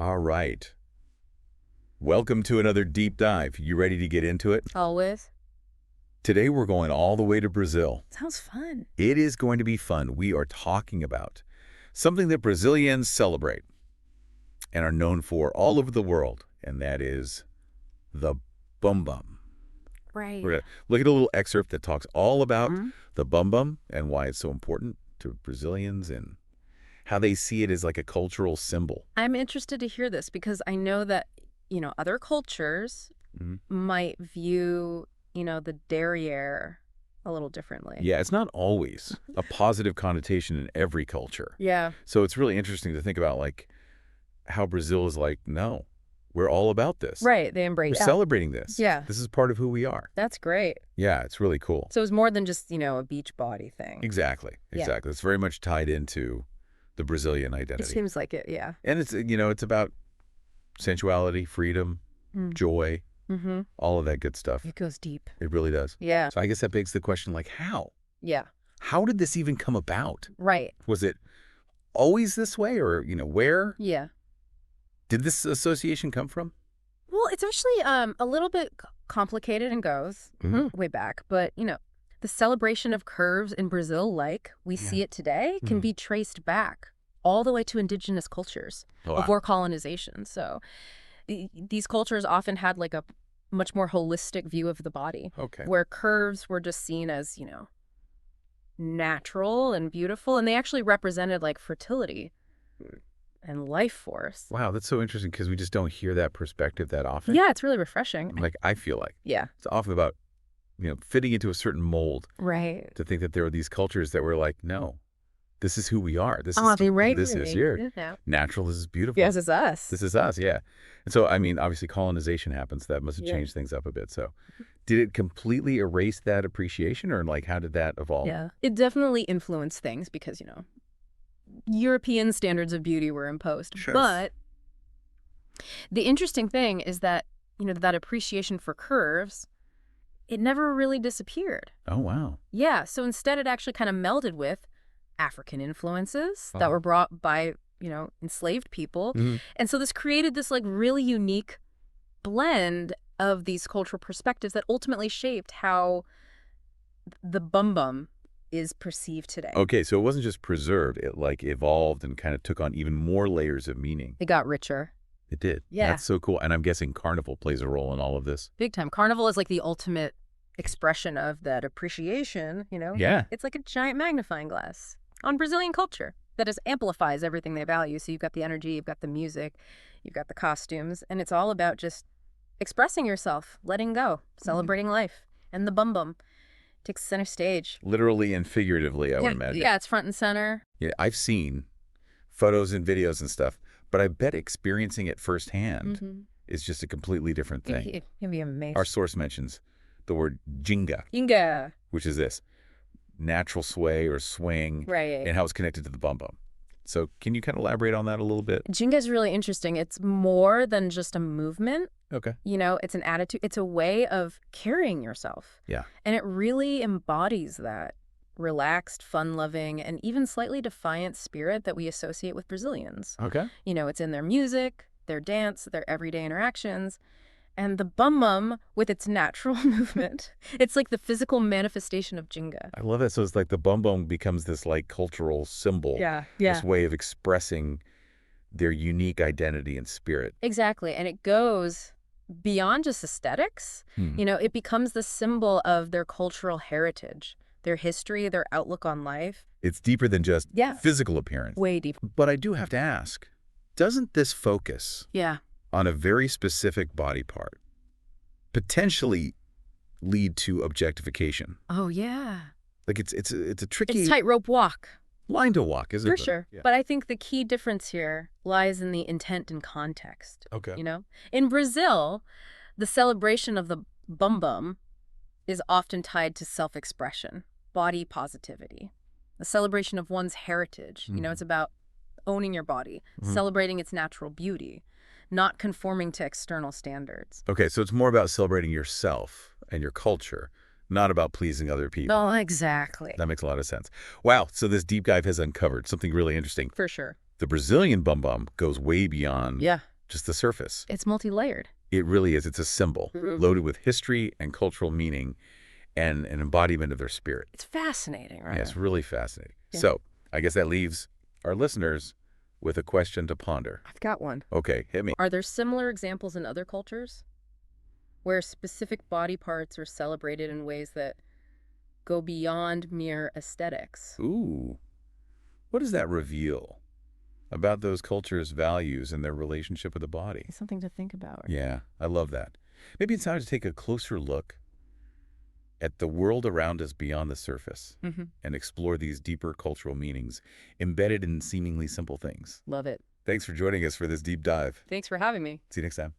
All right. Welcome to another deep dive. You ready to get into it? Always. Today we're going all the way to Brazil. Sounds fun. It is going to be fun. We are talking about something that Brazilians celebrate and are known for all over the world, and that is the bumbum. Right. We're going to look at a little excerpt that talks all about Mhm. the bumbum and why it's so important to Brazilians and how they see it as like a cultural symbol. I'm interested to hear this because I know that, other cultures Mhm. might view, the derriere a little differently. Yeah, it's not always a positive connotation in every culture. Yeah. So it's really interesting to think about like how Brazil is like, no, we're all about this. Right. They We're embrace. celebrating this. Yeah. This is part of who we are. That's great. Yeah, it's really cool. So it's more than just, a beach body thing. Exactly. Yeah. Exactly. It's very much tied into the Brazilian It identity. seems like it, yeah. And it's about sensuality, freedom, joy, Mm-hmm. all of that good stuff. It goes deep. It really does. Yeah. So I guess that begs the question, like, how? Yeah. How did this even come about? Right. Was it always this way or, where Yeah. did this association come from? Well, it's actually a little bit complicated and goes way back. But, the celebration of curves in Brazil, like we see it today, can be traced back all the way to indigenous cultures before colonization. So these cultures often had like a much more holistic view of the body, where curves were just seen as, natural and beautiful. And they actually represented like fertility and life force. Wow, that's so interesting because we just don't hear that perspective that often. Yeah, it's really refreshing. Like, I feel like Yeah. it's often about, fitting into a certain mold Right. to think that there are these cultures that were like, no, this is who we are. This Oh, is they right. this is here. Yeah. Natural, this is beautiful. Yes, it's us. This is us, yeah. And so, I mean, obviously colonization happens. That must have changed things up a bit. So did it completely erase that appreciation or like how did that evolve? Yeah. It definitely influenced things because, European standards of beauty were imposed. Sure. But the interesting thing is that, that appreciation for curves, it never really disappeared. Oh, wow. Yeah. So instead, it actually kind of melded with African influences that were brought by, enslaved people. And so this created this like really unique blend of these cultural perspectives that ultimately shaped how the bumbum is perceived today. Okay, so it wasn't just preserved. It like evolved and kind of took on even more layers of meaning. It got richer. It did. Yeah. That's so cool. And I'm guessing Carnival plays a role in all of this. Big time. Carnival is like the ultimate expression of that appreciation, Yeah. It's like a giant magnifying glass on Brazilian culture that just amplifies everything they value. So you've got the energy, you've got the music, you've got the costumes, and it's all about just expressing yourself, letting go, celebrating life. And the bumbum takes center stage. Literally and figuratively, I would imagine. Yeah, it's front and center. Yeah, I've seen photos and videos and stuff, but I bet experiencing it firsthand is just a completely different thing. It can be amazing. Our source mentions the word jinga, Inga. which is this natural sway or swing, Right. and how it's connected to the bumbum. So can you kind of elaborate on that a little bit? Jinga is really interesting. It's more than just a movement. Okay. It's an attitude. It's a way of carrying yourself. Yeah. And it really embodies that relaxed, fun-loving, and even slightly defiant spirit that we associate with Brazilians. Okay. It's in their music, their dance, their everyday interactions. And the bumbum, with its natural movement, it's like the physical manifestation of jinga. I love that. So it's like the bumbum becomes this like cultural symbol. Yeah. This way of expressing their unique identity and spirit. Exactly. And it goes beyond just aesthetics. It becomes the symbol of their cultural heritage, their history, their outlook on life. It's deeper than just physical appearance. Way deeper. But I do have to ask, doesn't this focus on a very specific body part potentially lead to objectification? Oh, yeah. Like it's a tricky It's tightrope walk. line to walk, isn't it? For sure. Yeah. But I think the key difference here lies in the intent and context. Okay. In Brazil, the celebration of the bumbum is often tied to self-expression, body positivity, the celebration of one's heritage. It's about owning your body, celebrating its natural beauty, not conforming to external standards. Okay, so it's more about celebrating yourself and your culture, not about pleasing other people. Oh, exactly. That makes a lot of sense. Wow, so this deep dive has uncovered something really interesting. For sure. The Brazilian bumbum goes way beyond just the surface. It's multi-layered. It really is. It's a symbol loaded with history and cultural meaning and an embodiment of their spirit. It's fascinating, right? Yeah, it's really fascinating. Yeah. So I guess that leaves our listeners with a question to ponder. I've got one. Okay, hit me. Are there similar examples in other cultures where specific body parts are celebrated in ways that go beyond mere aesthetics? Ooh, what does that reveal about those cultures' values and their relationship with the body? It's something to think about. Yeah, I love that. Maybe it's time to take a closer look at the world around us beyond the surface and explore these deeper cultural meanings embedded in seemingly simple things. Love it. Thanks for joining us for this deep dive. Thanks for having me. See you next time.